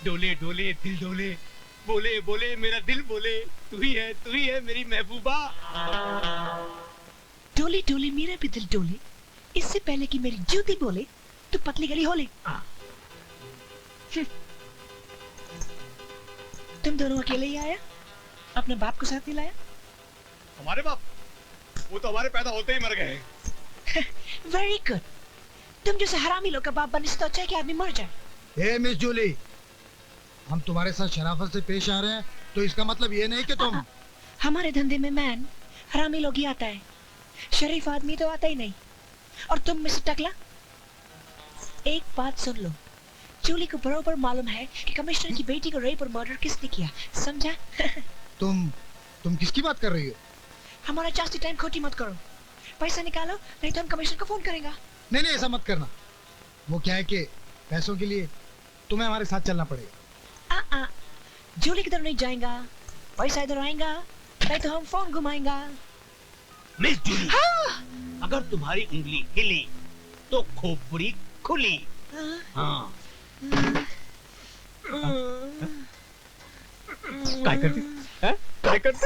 डोले डोले दिल डोले, बोले बोले मेरा दिल बोले, तू ही है मेरी महबूबा। डोले डोले मेरा भी दिल डोले, इससे पहले कि मेरी जूती बोले तो पतली गली होले। तुम दोनों अकेले ही आया, अपने बाप को साथ नहीं लाया? हमारे बाप? वो तो हमारे पैदा होते ही मर गए। Very good. तुम जैसे हरामी लोग का बाप बनने से तो अच्छा है कि आदमी मर जाए। हे मिस जूली, हम तुम्हारे साथ शराफत से पेश आ रहे हैं तो इसका मतलब ये नहीं कि तुम हमारे धंधे में मैन हरामी लोग ही आता है, शरीफ आदमी तो आता ही नहीं। और तुम मिस्टर टकला, एक बात सुन लो, जूली को बरोबर मालूम है कि कमिश्नर की बेटी को रेप और मर्डर किसने किया, समझा? तुम किसकी बात कर रही हो? हमारा जास्ती टाइम खोटी मत करो, पैसा निकालो नहीं तो हम कमिश्नर को फोन करेंगे। नहीं नहीं, ऐसा मत करना। वो क्या है कि पैसों के लिए तुम्हें हमारे साथ चलना पड़ेगा। जूली किधर नहीं जाएगा, पैसा इधर आएगा, नहीं तो हम फोन घुमाएंगा। मिस जूली, अगर तुम्हारी उंगली हिली तो खोपड़ी खुली। हाँ। काय करती? हैं? काय करती?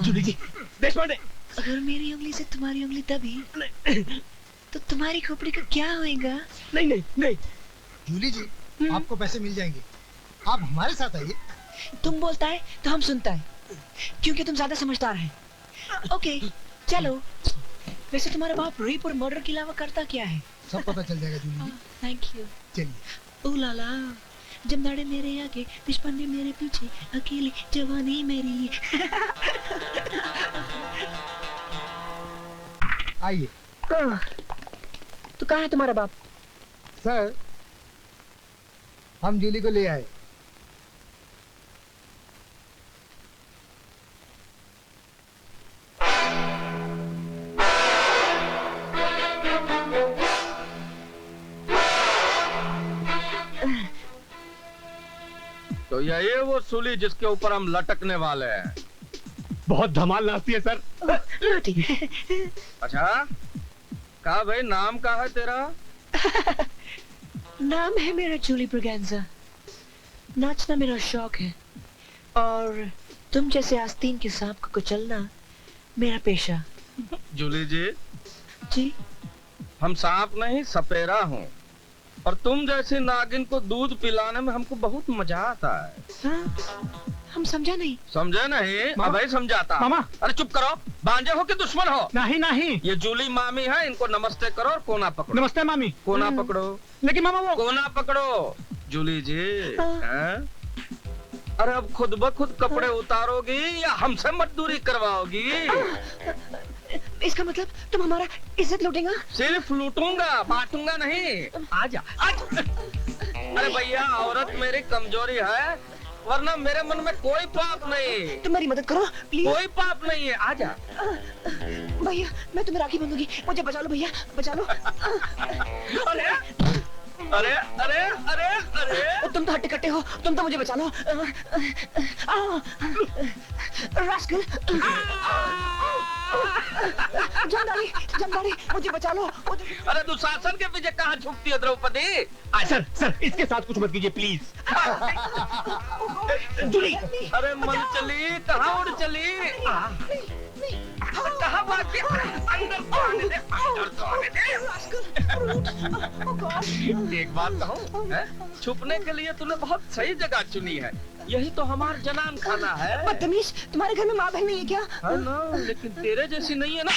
जूली जी, देशपांडे। अगर मेरी उंगली से तुम्हारी उंगली दबी तो तुम्हारी खोपड़ी का क्या होएगा? नहीं नहीं नहीं। जूली जी, आपको पैसे मिल जाएंगे, आप हमारे साथ आइए। तुम बोलता है तो हम सुनता है, क्योंकि तुम ज्यादा समझदार है। ओके चलो। वैसे तुम्हारा बाप रेप और मर्डर के अलावा करता क्या है? सब पता चल जाएगा जूली जी। Thank you. चलिए। ओ लाला, जमदाड़े मेरे आगे, देशपांडे मेरे पीछे, अकेली जवानी मेरी। आइए। तो कहाँ है तुम्हारा बाप? सर, हम जूली को ले आए। तो यही है वो सूली जिसके ऊपर हम लटकने वाले हैं। बहुत धमाल नाचती है सर। अच्छा, कहा भाई, नाम क्या है तेरा? नाम है मेरा जूली ब्रिगेंजा। नाचना मेरा शौक है और तुम जैसे आस्तीन के सांप को कुचलना मेरा पेशा। जूली जी, जी? हम सांप नहीं सपेरा हूँ, और तुम जैसी नागिन को दूध पिलाने में हमको बहुत मजा आता है। हाँ? हम समझा नहीं। समझे नहीं? अब भाई समझाता। मामा। अरे चुप करो, भांजे हो कि दुश्मन हो? नहीं नहीं। ये जूली मामी है, इनको नमस्ते करो और कोना पकड़ो। नमस्ते मामी। कोना पकड़ो। लेकिन मामा वो कोना पकड़ो। जूली जी, हैं? अरे अब खुद ब खुद कपड़े उतारोगी या हमसे मजदूरी करवाओगी? इसका मतलब तुम हमारा इज्जत लूटेगा? सिर्फ लूटूंगा, बांटूंगा नहीं। आजा, आजा। अरे भैया, औरत मेरी कमजोरी है, वरना मेरे मन में कोई पाप नहीं। तुम मेरी मदद करो प्लीज। कोई पाप नहीं है, आजा। भैया, मैं तुम्हें राखी बांधूंगी, मुझे बचा लो भैया, बचा लो। अरे अरे अरे अरे अरे, तुम तो हट्टे कट्टे हो, तुम तो मुझे बचा लो। रास्कल। जमदाड़ी, जमदाड़ी, मुझे बचा लो। अरे दुशासन के पीछे कहाँ छुपती है द्रौपदी? सर सर, इसके साथ कुछ मत कीजिए प्लीज। जूली, अरे मन चली, कहाँ उड़ चली? कहाँ भाग गई? अंदर तो आने दे, अंदर तो आने दे। एक बात कहूँ, छुपने के लिए तूने बहुत सही जगह चुनी है। यही तो हमारा जनान खाना है। बदतमीज, तुम्हारे घर में माँ बहन नहीं है क्या? है ना, लेकिन तेरे जैसी नहीं है ना।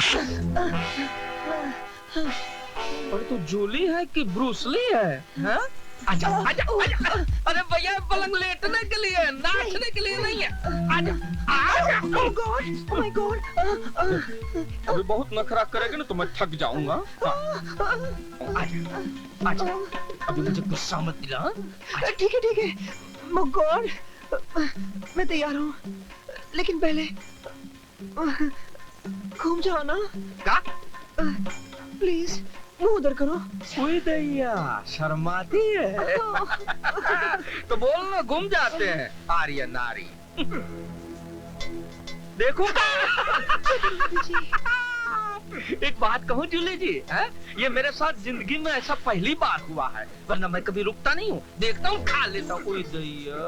और तू जूली है कि ब्रूसली है? हैं? आजा, आजा, आजा। अरे भैया, पलंग लेटने के लिए, नाचने के लिए नहीं है। आजा, आजा। Oh God, oh my God। अभी बहुत नखरा करेगी ना तो मैं थक जाऊंगा। आजा, आजा। अभी मुझे गुस्सा मत दिला। ठीक है, ठीक है। Oh God, मैं तैयार हूँ, लेकिन पहले घूम जाओ ना। क्या? प्लीज मुंह उधर करो। कोई दैया, शर्माती है। तो बोल ना, घूम जाते हैं आर्य नारी। देखो। एक बात कहूँ जूली जी, है? ये मेरे साथ जिंदगी में ऐसा पहली बार हुआ है, वरना मैं कभी रुकता नहीं हूँ, देखता हूँ खा लेता हूँ। ओए दैया,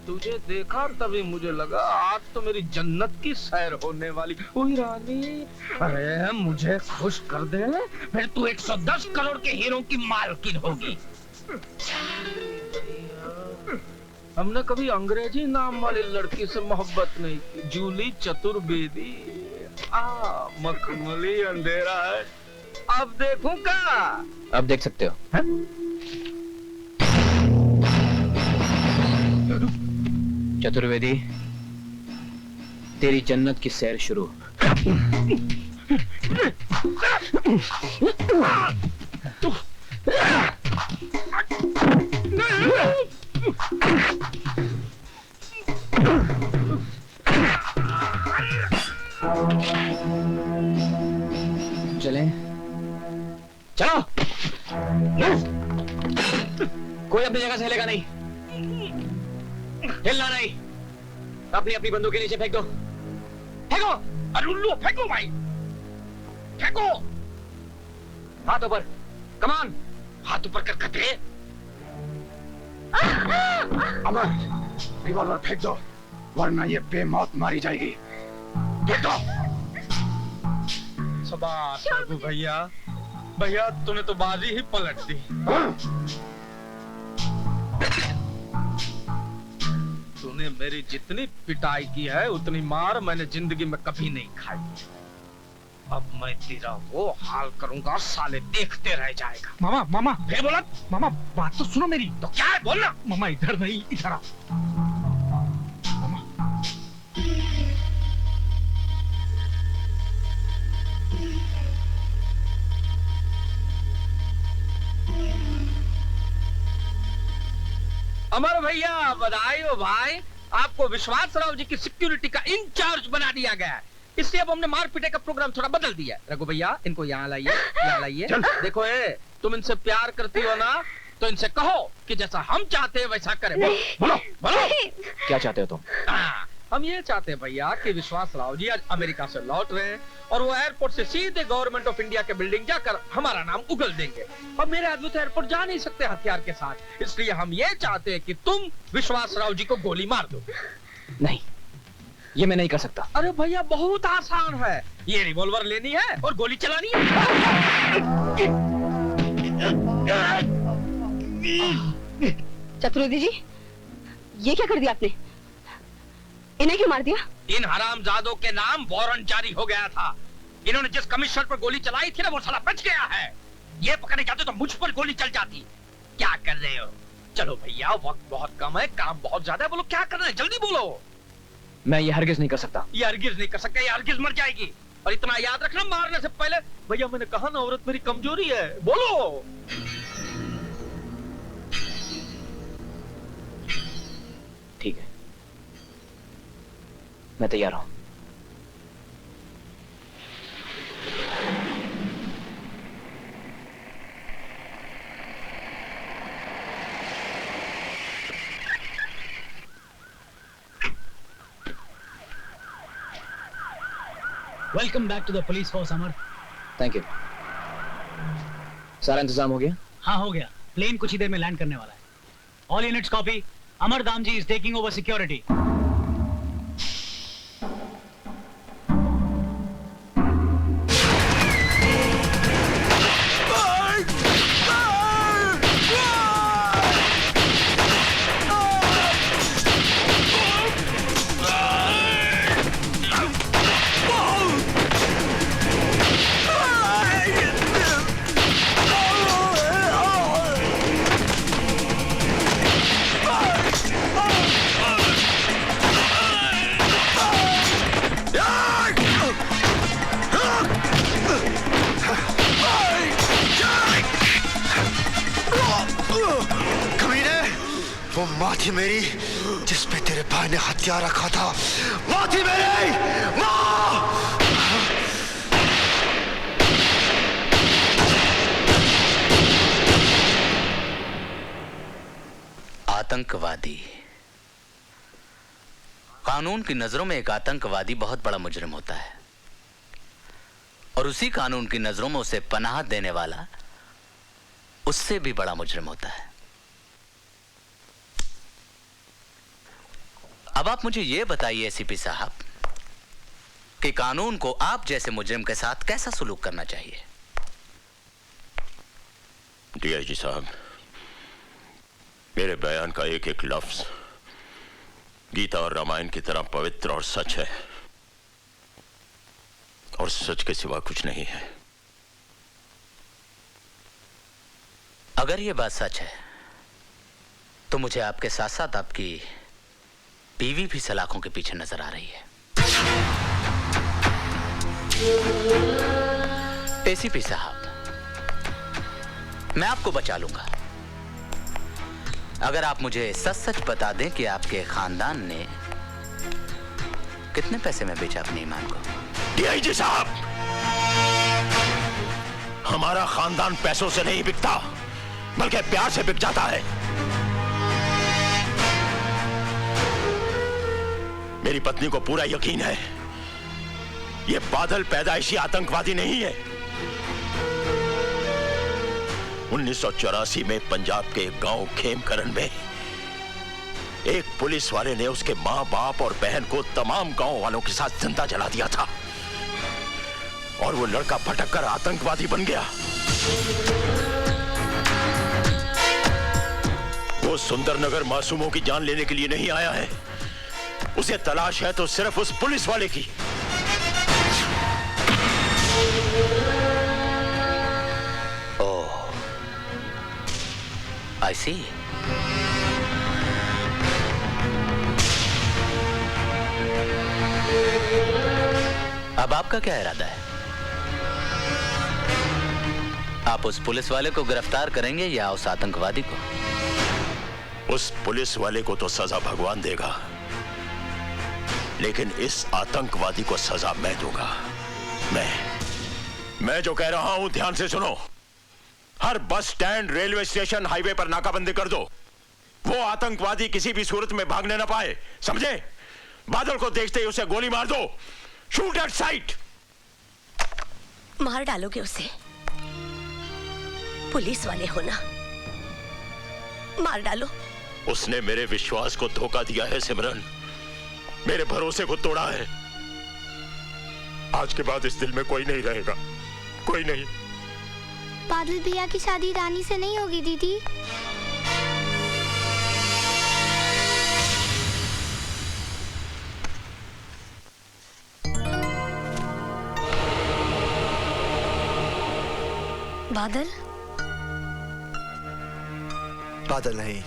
तुझे देखा तभी मुझे लगा आज तो मेरी जन्नत की सैर होने वाली। ओए रानी, अरे मुझे खुश कर दे, फिर तू 110 करोड़ के हीरो की मालकिन होगी। हमने कभी अंग्रेजी नाम वाली लड़की से मोहब्बत नहीं की। जूली चतुर्वेदी, मखमली अंधेरा है, अब देखूं क्या? अब देख सकते हो। है? चतुर्वेदी, तेरी जन्नत की सैर शुरू। चलें? चलो। कोई अपनी जगह से हिलेगा नहीं, हिलना नहीं। अपनी अपनी बंदूक के नीचे फेंक दो। फेंको। अरे उल्लू, फेंको भाई, फेंको। हाथ ऊपर, कमान। हाथ ऊपर कर खतरे। अमर, रिवॉल्वर फेंक दो, वरना ये बेमौत मारी जाएगी। फेंक दो। शाबाश रघु भैया, भैया तूने तो बाजी ही पलट दी। तूने मेरी जितनी पिटाई की है उतनी मार मैंने जिंदगी में कभी नहीं खाई। अब मैं तेरा वो हाल करूंगा, साले देखते रह जाएगा। मामा मामा फिर बोला। मामा, बात तो सुनो मेरी। तो क्या है, बोलना। मामा इधर नहीं, इधर आओ। मामा, अमर भैया बधाई हो भाई, आपको विश्वास राव जी की सिक्योरिटी का इंचार्ज बना दिया गया है, इसलिए अब हमने मार पीटे का प्रोग्राम थोड़ा बदल दिया है। रघु भैया इनको यहाँ लाइए, यहाँ लाइए। देखो तुम इनसे प्यार करती हो ना, तो इनसे कहो कि जैसा हम चाहते हैं वैसा करें। बोलो बोलो। क्या चाहते हो तुम? हम ये चाहते हैं भैया कि विश्वास राव जी आज अमेरिका से लौट रहे हैं और वो एयरपोर्ट से सीधे गवर्नमेंट ऑफ इंडिया के बिल्डिंग जाकर हमारा नाम उगल देंगे। अब मेरे आदमी तो एयरपोर्ट जा नहीं सकते हथियार के साथ, इसलिए हम ये चाहते हैं कि तुम विश्वास राव जी को गोली मार दो। नहीं, ये मैं नहीं कर सकता। अरे भैया बहुत आसान है, ये रिवॉल्वर लेनी है और गोली चलानी है। चतुर्वेदी जी, ये क्या कर दिया आपने? इन्हें क्यों मार दिया? इन हरामजादों के नाम वारंट जारी हो गया था। इन्होंने जिस कमिश्नर पर गोली चलाई थी ना, वो साला बच गया है। ये पकड़ने जाते तो मुझ पर गोली चल जाती। क्या कर रहे हो? चलो भैया, वक्त बहुत कम है, काम बहुत ज्यादा है, बोलो क्या करना है, जल्दी बोलो। मैं ये हरगिज नहीं कर सकता। ये हरगिज नहीं कर सकता, ये हरगिज मर जाएगी। और इतना याद रखना, मारने से पहले भैया मैंने कहा ना औरत मेरी कमजोरी है, बोलो। ठीक है, मैं तैयार हूं। Welcome back to the police force Amar. Thank you. सारा इंतजाम हो गया? हाँ हो गया, प्लेन कुछ ही देर में लैंड करने वाला है। All units copy, Amar Damji is taking over security. वो माँ थी मेरी जिस पे तेरे भाई ने हथियार रखा था। माँ थी मेरी माँ। आतंकवादी कानून की नजरों में एक आतंकवादी बहुत बड़ा मुजरिम होता है और उसी कानून की नजरों में उसे पनाह देने वाला उससे भी बड़ा मुजरिम होता है। अब आप मुझे यह बताइए एसीपी साहब कि कानून को आप जैसे मुजरिम के साथ कैसा सलूक करना चाहिए? डीआईजी साहब, मेरे बयान का एक एक लफ्ज गीता और रामायण की तरह पवित्र और सच है और सच के सिवा कुछ नहीं है। अगर यह बात सच है तो मुझे आपके साथ साथ आपकी बीवी भी सलाखों के पीछे नजर आ रही है। एसीपी साहब, मैं आपको बचा लूंगा अगर आप मुझे सच सच बता दें कि आपके खानदान ने कितने पैसे में बेचा अपने ईमान को। डीआईजी साहब, हमारा खानदान पैसों से नहीं बिकता बल्कि प्यार से बिक जाता है। मेरी पत्नी को पूरा यकीन है ये बादल पैदाइशी आतंकवादी नहीं है। 1984 में पंजाब के एक गांव खेमकरण में एक पुलिस वाले ने उसके मां बाप और बहन को तमाम गांव वालों के साथ जिंदा जला दिया था और वो लड़का भटक कर आतंकवादी बन गया। वो सुंदरनगर मासूमों की जान लेने के लिए नहीं आया है, उसे तलाश है तो सिर्फ उस पुलिस वाले की। I see. अब आपका क्या इरादा है? आप उस पुलिस वाले को गिरफ्तार करेंगे या उस आतंकवादी को? उस पुलिस वाले को तो सजा भगवान देगा, लेकिन इस आतंकवादी को सजा मैं दूंगा। मैं जो कह रहा हूं ध्यान से सुनो। हर bus stand, railway station, highway पर नाकाबंदी कर दो। वो आतंकवादी किसी भी सूरत में भागने ना पाए, समझे? बादल को देखते ही उसे गोली मार दो। Shoot at site. मार डालोगे उसे? पुलिस वाले हो ना, मार डालो। उसने मेरे विश्वास को धोखा दिया है सिमरन, मेरे भरोसे को तोड़ा है। आज के बाद इस दिल में कोई नहीं रहेगा, कोई नहीं। बादल भैया की शादी रानी से नहीं होगी दीदी। बादल? बादल नहीं,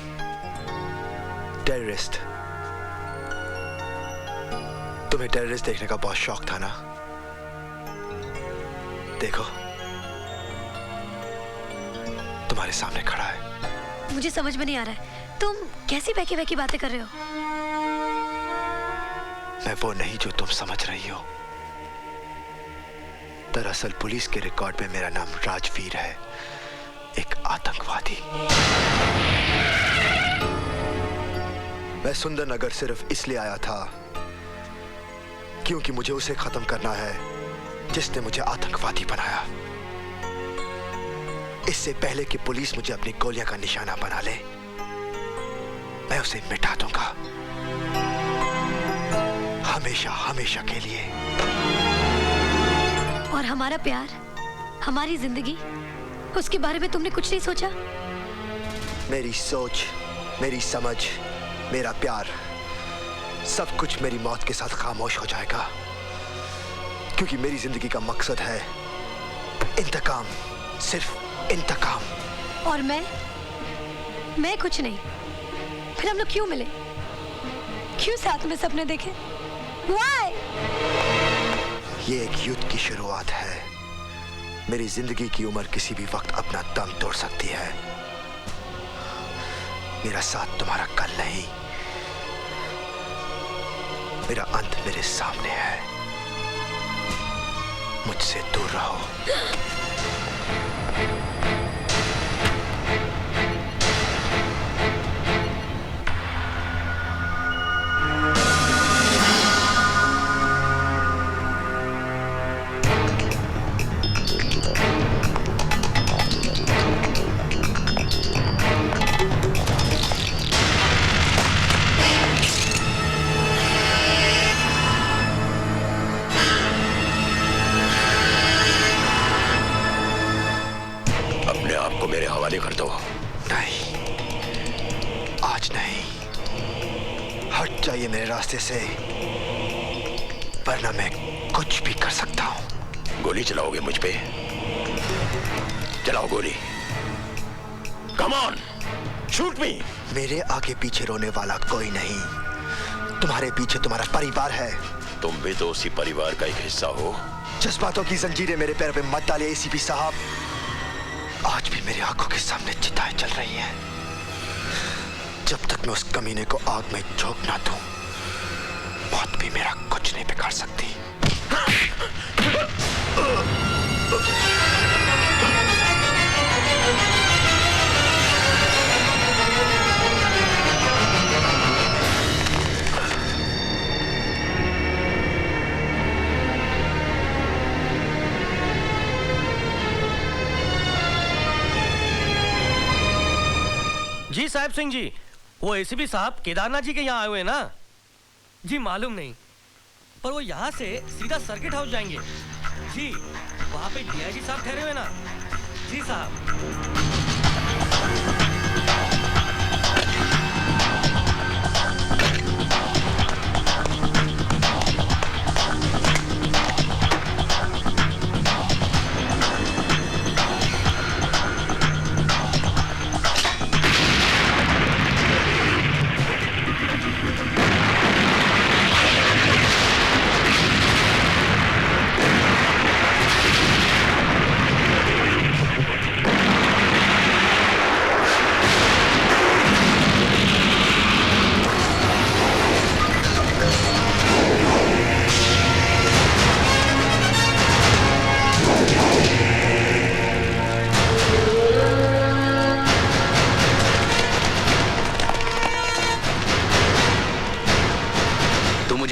टेररिस्ट। तुम्हें टेररिस्ट देखने का बहुत शौक था ना? देखो, तुम्हारे सामने खड़ा है। मुझे समझ में नहीं आ रहा है, तुम कैसी बहकी बहकी बातें कर रहे हो? मैं वो नहीं जो तुम समझ रही हो। दरअसल पुलिस के रिकॉर्ड में मेरा नाम राजवीर है, एक आतंकवादी। मैं सुंदरनगर सिर्फ इसलिए आया था क्योंकि मुझे उसे खत्म करना है जिसने मुझे आतंकवादी बनाया। इससे पहले कि पुलिस मुझे अपनी गोलियां का निशाना बना ले, मैं उसे मिटा दूंगा, हमेशा हमेशा के लिए। और हमारा प्यार, हमारी जिंदगी, उसके बारे में तुमने कुछ नहीं सोचा? मेरी सोच, मेरी समझ, मेरा प्यार, सब कुछ मेरी मौत के साथ खामोश हो जाएगा, क्योंकि मेरी जिंदगी का मकसद है इंतकाम, सिर्फ इंतकाम। और मैं कुछ नहीं। फिर हम लोग क्यों मिले? क्यों साथ में सपने देखे? Why? ये एक युद्ध की शुरुआत है। मेरी जिंदगी की उम्र किसी भी वक्त अपना दम तोड़ सकती है। मेरा साथ तुम्हारा कल नहीं, मेरा अंत मेरे सामने है। मुझसे दूर रहो। रास्ते से, वरना मैं कुछ भी कर सकता हूँ। गोली चलाओगे मुझ पे? चलाओ गोली। कम ऑन, शूट मी। मेरे आगे पीछे रोने वाला कोई नहीं। तुम्हारे पीछे तुम्हारा परिवार है। तुम भी तो उसी परिवार का एक हिस्सा हो। जज्बातों की जंजीरें मेरे पैरों पे मत डालिए एसीपी साहब। आज भी मेरी आंखों के सामने चिताएं चल रही हैं। जब तक मैं उस कमीने को आग में झोंक ना दूं, मौत भी मेरा कुछ नहीं बिगाड़ सकती। जी साहिब सिंह जी, वो एसीपी साहब केदारनाथ जी के यहाँ आए हुए हैं ना? जी मालूम नहीं, पर वो यहाँ से सीधा सर्किट हाउस जाएंगे। जी वहाँ पे डीआईजी साहब ठहरे हुए ना? जी साहब।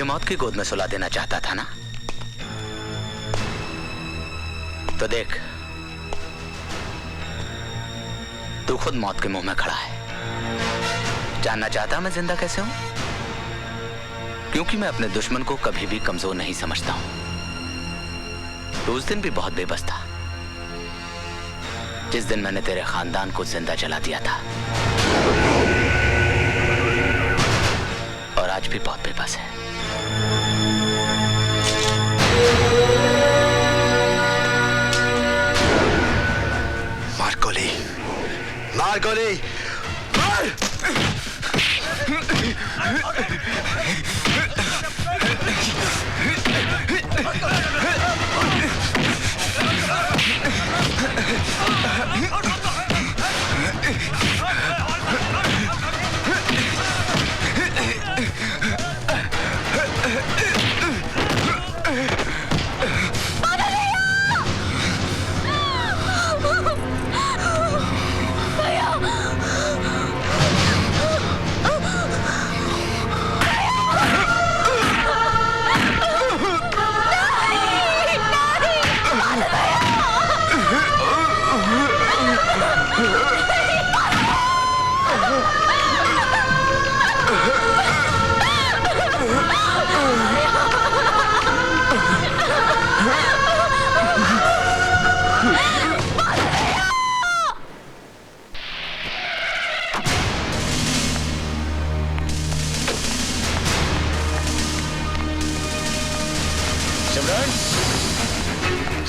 मौत की गोद में सुला देना चाहता था ना? तो देख, तू खुद मौत के मुंह में खड़ा है। जानना चाहता मैं जिंदा कैसे हूं? क्योंकि मैं अपने दुश्मन को कभी भी कमजोर नहीं समझता हूं। तो उस दिन भी बहुत बेबस था, जिस दिन मैंने तेरे खानदान को जिंदा जला दिया था, और आज भी बहुत बेबस है। मार गोली, मार गोली, मार!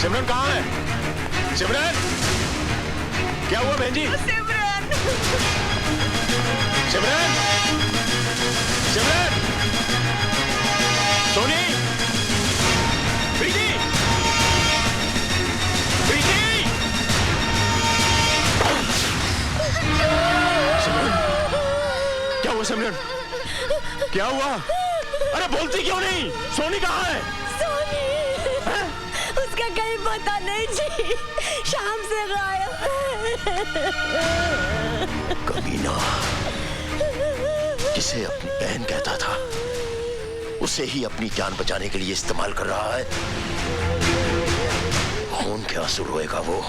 सिमरन कहाँ है? सिमरन, क्या हुआ बहन जी? सिमरन, सिमरन, सिमरन, सोनी, प्रीति, प्रीति, सिमरन, क्या हुआ सिमरन? क्या हुआ? अरे बोलती क्यों नहीं? सोनी कहाँ है? सोनी, उसका कहीं पता नहीं जी, शाम से गायब है। कमीना, किसे अपनी बहन कहता था, उसे ही अपनी जान बचाने के लिए इस्तेमाल कर रहा है। खून के आंसू रोएगा वो,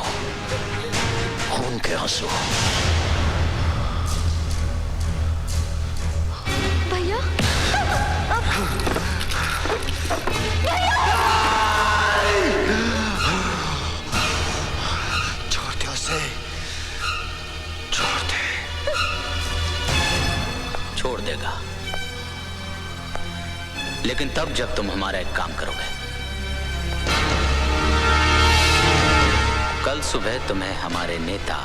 खून के आंसू। भैया, छोड़ दे उसे, छोड़ दे। छोड़ देगा, लेकिन तब जब तुम हमारा एक काम करोगे। कल सुबह तुम्हें हमारे नेता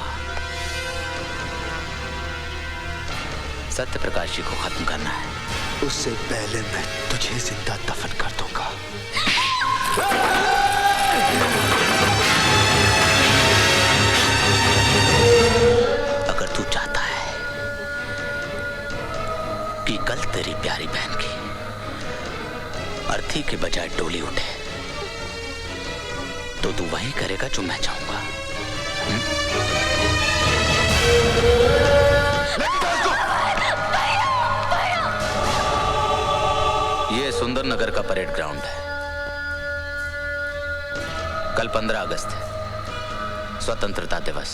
सत्य प्रकाश जी को खत्म करना है। उससे पहले मैं तुझे जिंदा दफन कर दूंगा। अगर तू चाहता है कि कल तेरी प्यारी बहन की अर्थी के बजाय डोली उठे, तो तू वही करेगा जो मैं चाहूंगा। ये सुंदरनगर का परेड ग्राउंड है। कल 15 अगस्त है, स्वतंत्रता दिवस।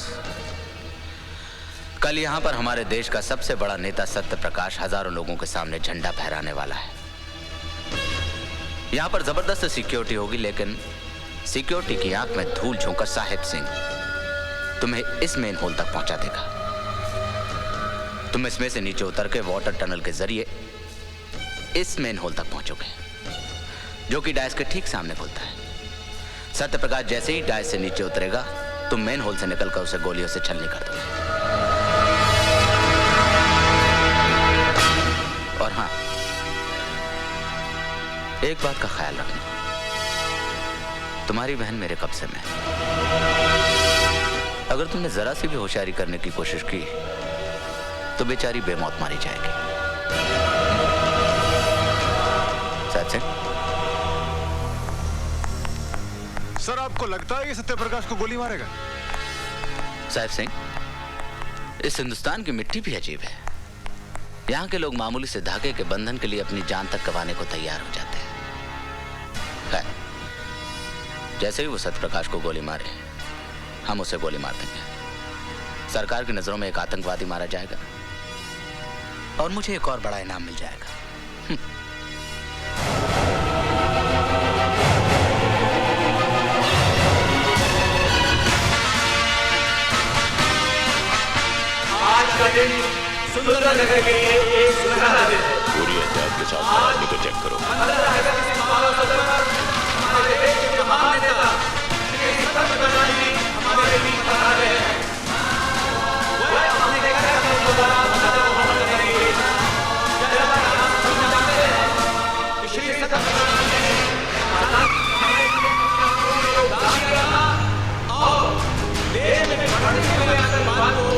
कल यहां पर हमारे देश का सबसे बड़ा नेता सत्य प्रकाश हजारों लोगों के सामने झंडा फहराने वाला है। यहां पर जबरदस्त सिक्योरिटी होगी, लेकिन सिक्योरिटी की आंख में धूल झोंकर साहिब सिंह तुम्हें इस मेन होल तक पहुंचा देगा। तुम इसमें से नीचे उतर के वाटर टनल के जरिए इस मेन होल तक पहुंचोगे, जो कि डायस के ठीक सामने खुलता है। सत्य प्रकाश जैसे ही डायस से नीचे उतरेगा, तुम मेन होल से निकलकर उसे गोलियों से छलनी कर दोगे। और हां, एक बात का ख्याल रखना, तुम्हारी बहन मेरे कब्जे में है। अगर तुमने जरा सी भी होशियारी करने की कोशिश की तो बेचारी बेमौत मारी जाएगी। सर, आपको लगता है कि सत्यप्रकाश को गोली मारेगा? साहिब सिंह, इस हिंदुस्तान की मिट्टी भी अजीब है। यहाँ के लोग मामूली से धागे के बंधन के लिए अपनी जान तक गंवाने को तैयार हो जाते हैं। जैसे ही वो सत्यप्रकाश को गोली मारे, हम उसे गोली मार देंगे। सरकार की नजरों में एक आतंकवादी मारा जाएगा और मुझे एक और बड़ा इनाम मिल जाएगा। आज का दिन सुंदरनगर के लिए एक सुनहरा दिन है। पूरी एहतियात के साथ आदमी को चेक करो। हमारे देश के महान नेता श्री सत्य प्रकाश जी हमारे बीच पधार रहे हैं। वह अपने कार्यक्रम के दौरान हमारे करेंगे। जैसा कि आप सभी जानते हैं कि श्री सत्य प्रकाश जी ने हमारे योगदान किया और देश में बढ़ते हुए आतंकवाद को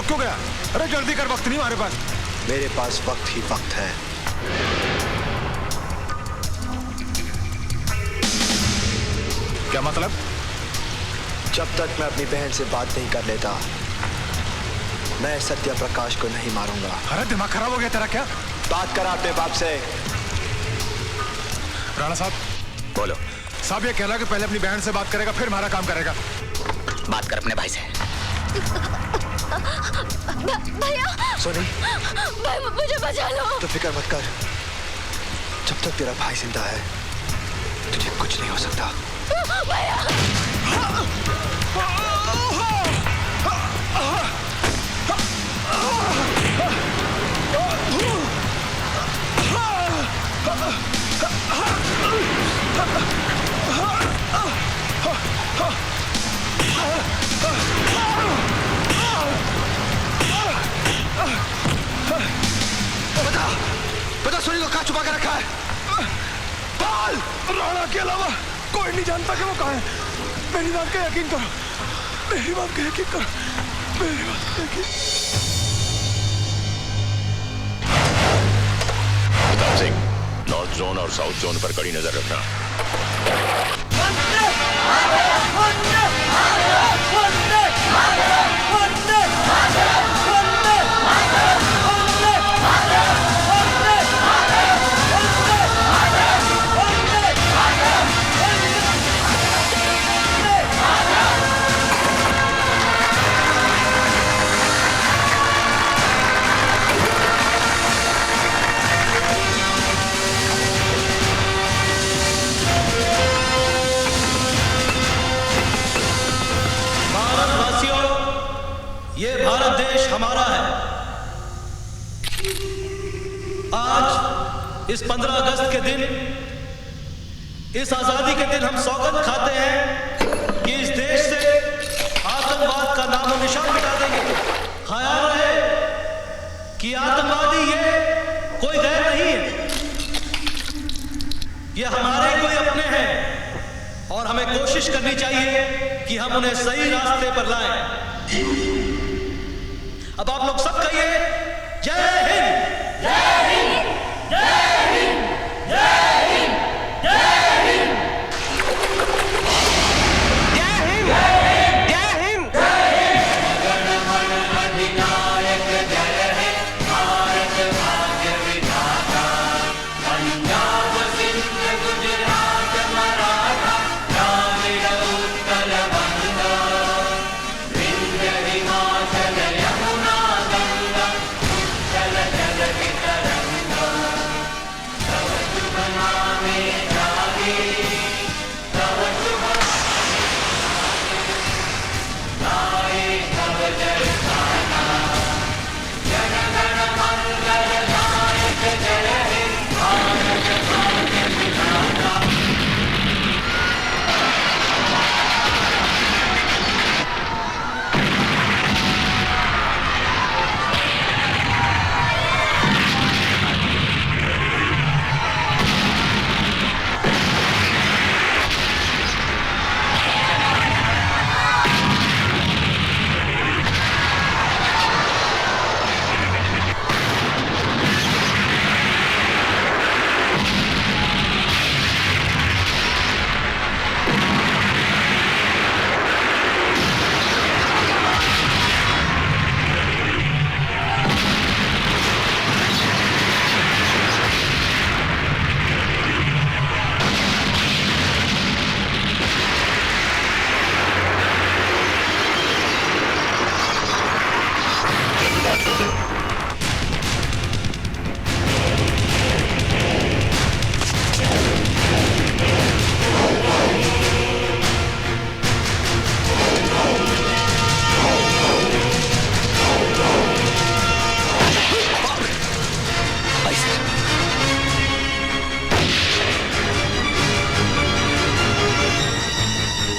क्यों गया? अरे जल्दी कर, वक्त नहीं हमारे पास। मेरे पास वक्त ही वक्त है। क्या मतलब? जब तक मैं अपनी बहन से बात नहीं कर लेता, मैं सत्य प्रकाश को नहीं मारूंगा। अरे दिमाग खराब हो गया तेरा क्या? बात करा अपने बाप से। राणा साहब बोलो। साहब ये कह रहा है कि पहले अपनी बहन से बात करेगा, फिर हमारा काम करेगा। बात कर अपने भाई से। भैया सोनी, भाई मुझे बचा लो। तो फिक्र मत कर, जब तक तेरा भाई जिंदा है तुझे कुछ नहीं हो सकता। बता सोनी को कहाँ छुपा के रखा है? बाल! राणा के अलावा कोई नहीं जानता कि वो कहाँ है। मेरी बात का यकीन करो, मेरी बात का यकीन करो, मेरी बात का यकीन। प्रताप सिंह, नॉर्थ जोन और साउथ जोन पर कड़ी नजर रखना। भारत देश हमारा है। आज इस 15 अगस्त के दिन, इस आजादी के दिन हम सौगंध खाते हैं कि इस देश से आतंकवाद का नामो निशान मिटा देंगे। ख्याल रहे कि आतंकवादी ये कोई गैर नहीं है, ये हमारे कोई अपने हैं और हमें कोशिश करनी चाहिए कि हम उन्हें सही रास्ते पर लाएं। अब आप लोग सब कहिए जय हिंद, जय हिंद, जय हिंद, जय हिंद, जय हिंद, जय हिंद, जय हिंद, जय हिंद। गणमन अधिनायक जय हे भारत भाग्य विधाता, पंजाब सिंध गुजरात मराठा द्राविड़ उत्कल बंगा, विंध्य हिमाचल यमुना गंगा, चल चल की तरंगा, तव शुभ नामे जागे, तव शुभ गाए तव जयगाना, जन गण मंगल नायक जय हे भारत भाग्य विधाता।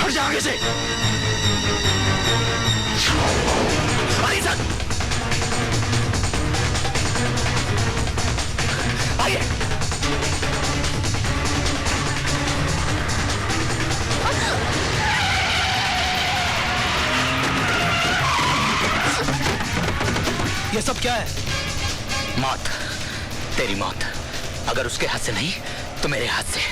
हट जा आगे से। आइए सर, आइए। ये सब क्या है? मौत, तेरी मौत। अगर उसके हाथ से नहीं तो मेरे हाथ से।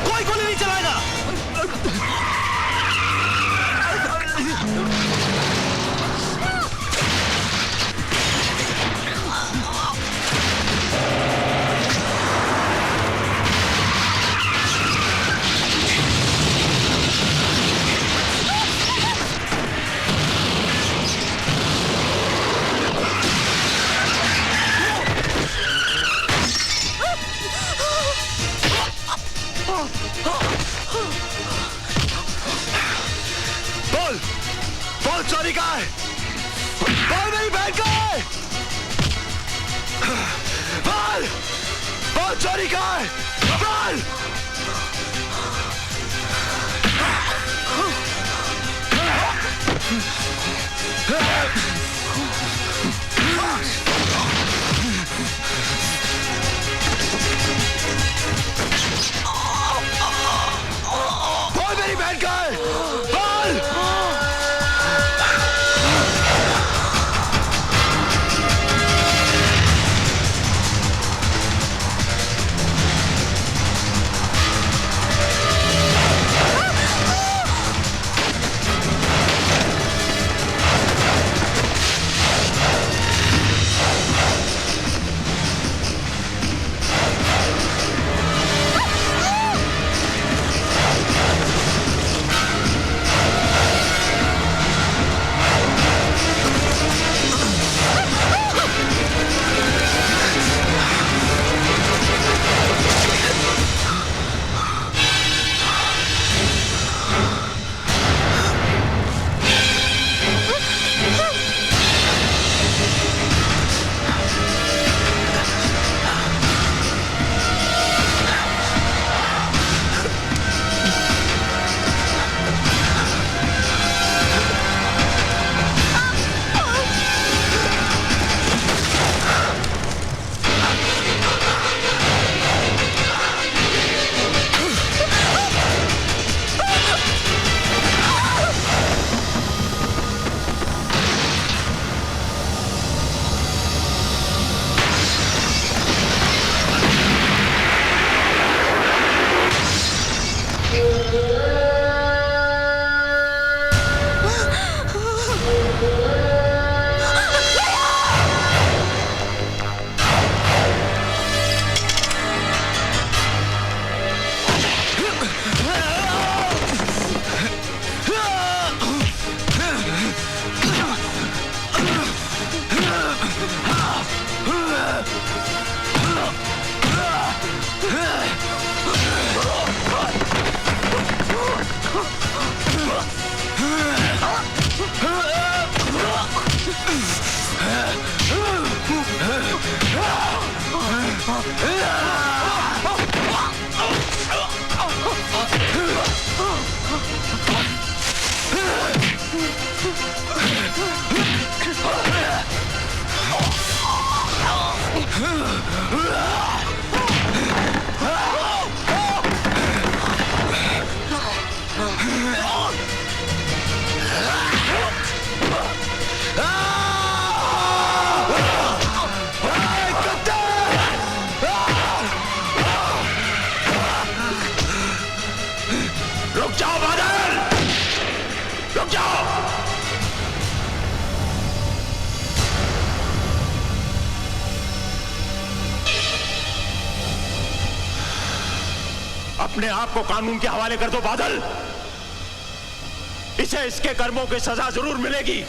कोई गोली नहीं चलाएगा। बोल, बोल चोरी कहाँ है? बोल मेरी बहन कहाँ है? बोल, बोल चोरी कहाँ है? बोल। बोल मेरी बहन कहाँ है? बोल। रुक जाओ बादल, रुक जाओ। अपने आप को कानून के हवाले कर दो बादल, इसे इसके कर्मों की सजा जरूर मिलेगी।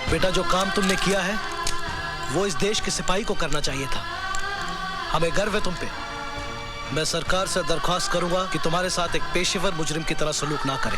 बेटा, जो काम तुमने किया है वो इस देश के सिपाही को करना चाहिए था। हमें गर्व है तुम पे। मैं सरकार से दरख्वास्त करूंगा कि तुम्हारे साथ एक पेशेवर मुजरिम की तरह सलूक ना करे।